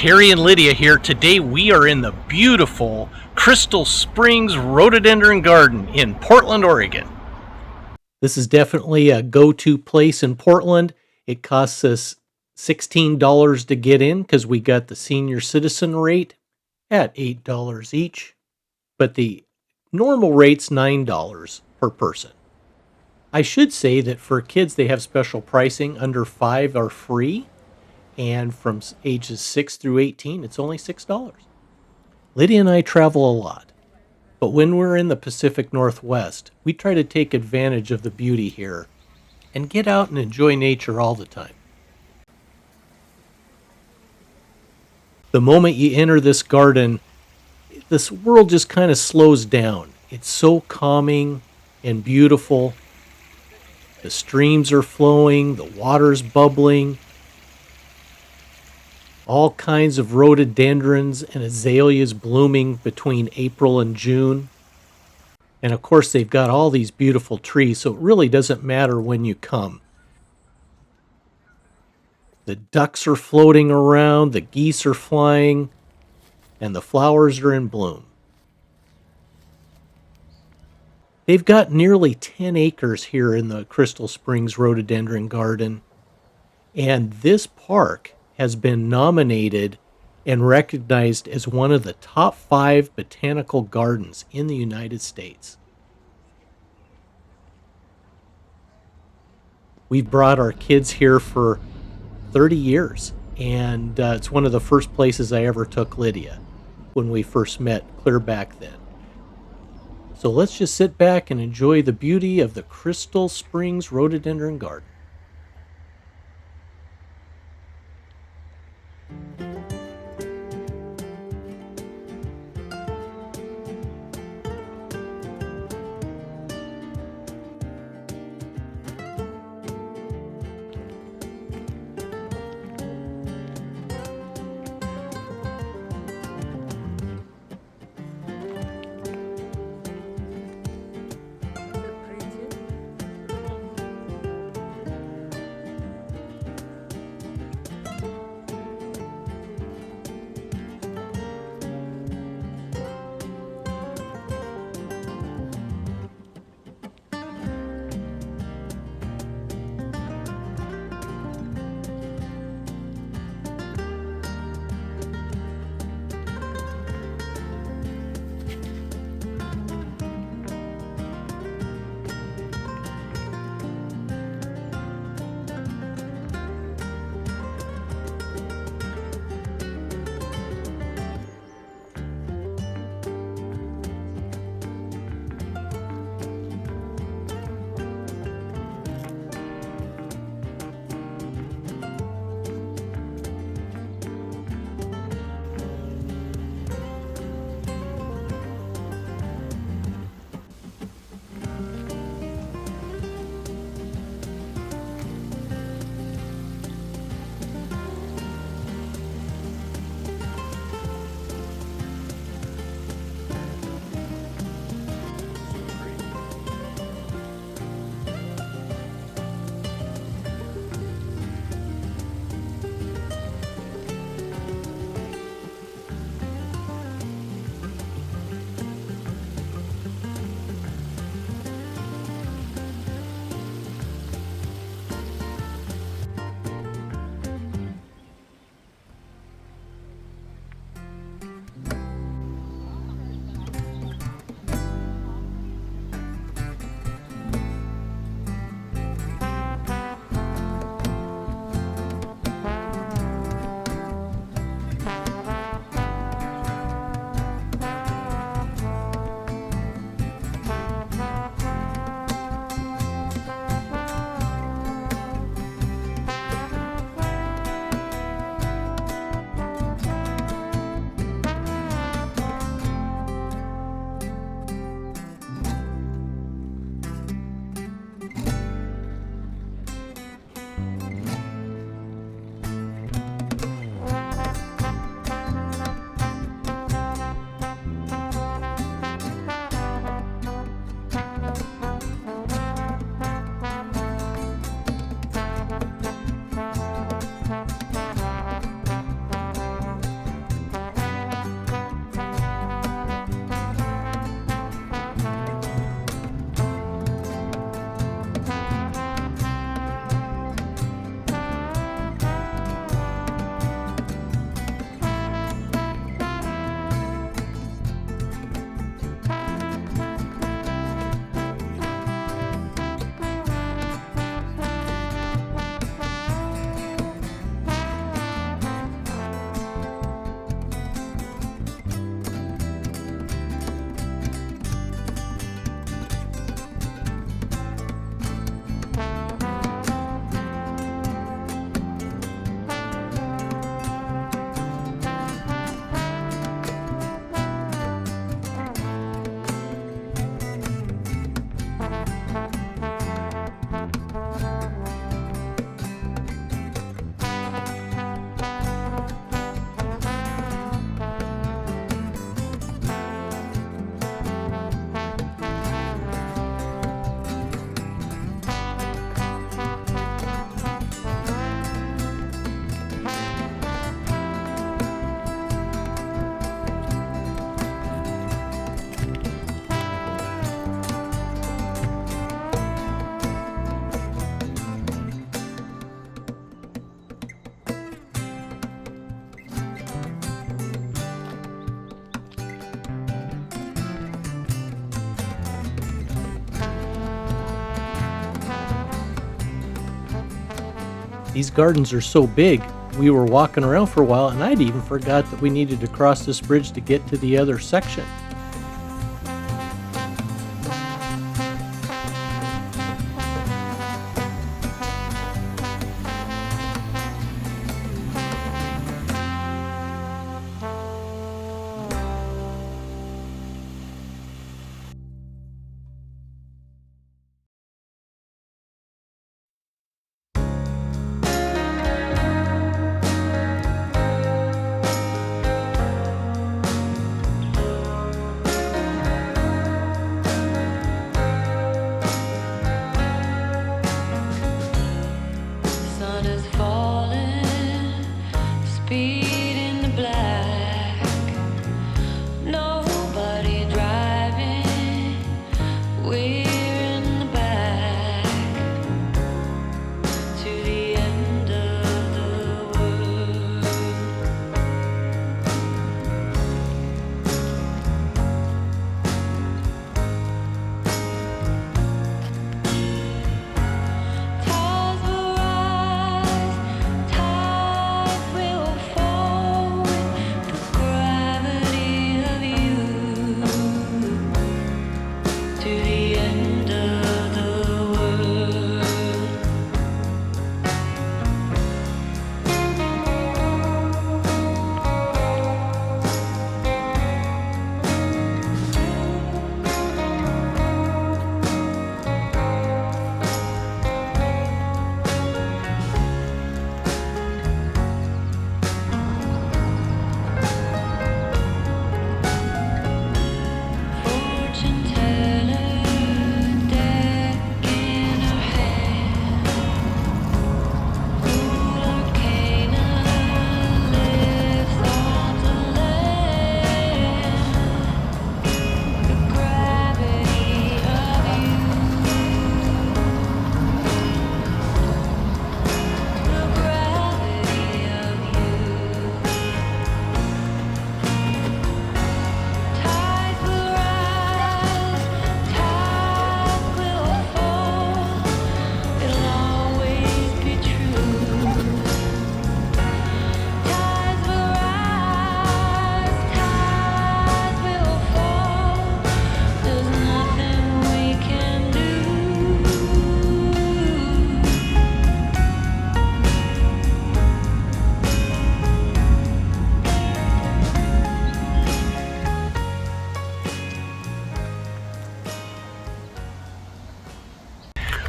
Terry and Lydia here. Today we are in the beautiful Crystal Springs Rhododendron Garden in Portland, Oregon. This is definitely a go-to place in Portland. It costs us $16 to get in because we got the senior citizen rate at $8 each, but the normal rate's $9 per person. I should say that for kids they have special pricing. Under 5 are free, and from ages 6 through 18 it's only $6. Lydia and I travel a lot, but when we're in the Pacific Northwest, we try to take advantage of the beauty here and get out and enjoy nature all the time. The moment you enter this garden, this world just kind of slows down. It's so calming and beautiful. The streams are flowing, the water's bubbling. All kinds of rhododendrons and azaleas blooming between April and June. And of course, they've got all these beautiful trees, so it really doesn't matter when you come. The ducks are floating around, the geese are flying, and the flowers are in bloom. They've got nearly 10 acres here in the Crystal Springs Rhododendron Garden, and this park has been nominated and recognized as one of the top 5 botanical gardens in the United States. We've brought our kids here for 30 years, and it's one of the first places I ever took Lydia when we first met clear back then. So let's just sit back and enjoy the beauty of the Crystal Springs Rhododendron Garden. These gardens are so big, we were walking around for a while and I'd even forgot that we needed to cross this bridge to get to the other section.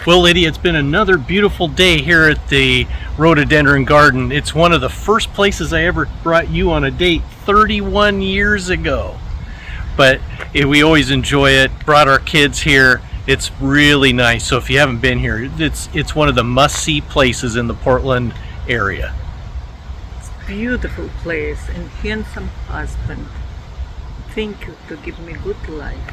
Well, Lidia, it's been another beautiful day here at the Rhododendron Garden. It's one of the first places I ever brought you on a date 31 years ago. But we always enjoy it. Brought our kids here. It's really nice. So if you haven't been here, it's one of the must-see places in the Portland area. It's a beautiful place and handsome husband. Thank you to give me good life.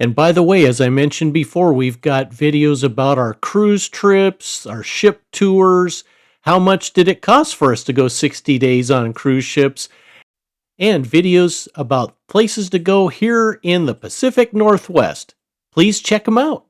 And by the way, as I mentioned before, we've got videos about our cruise trips, our ship tours, how much did it cost for us to go 60 days on cruise ships, and videos about places to go here in the Pacific Northwest. Please check them out.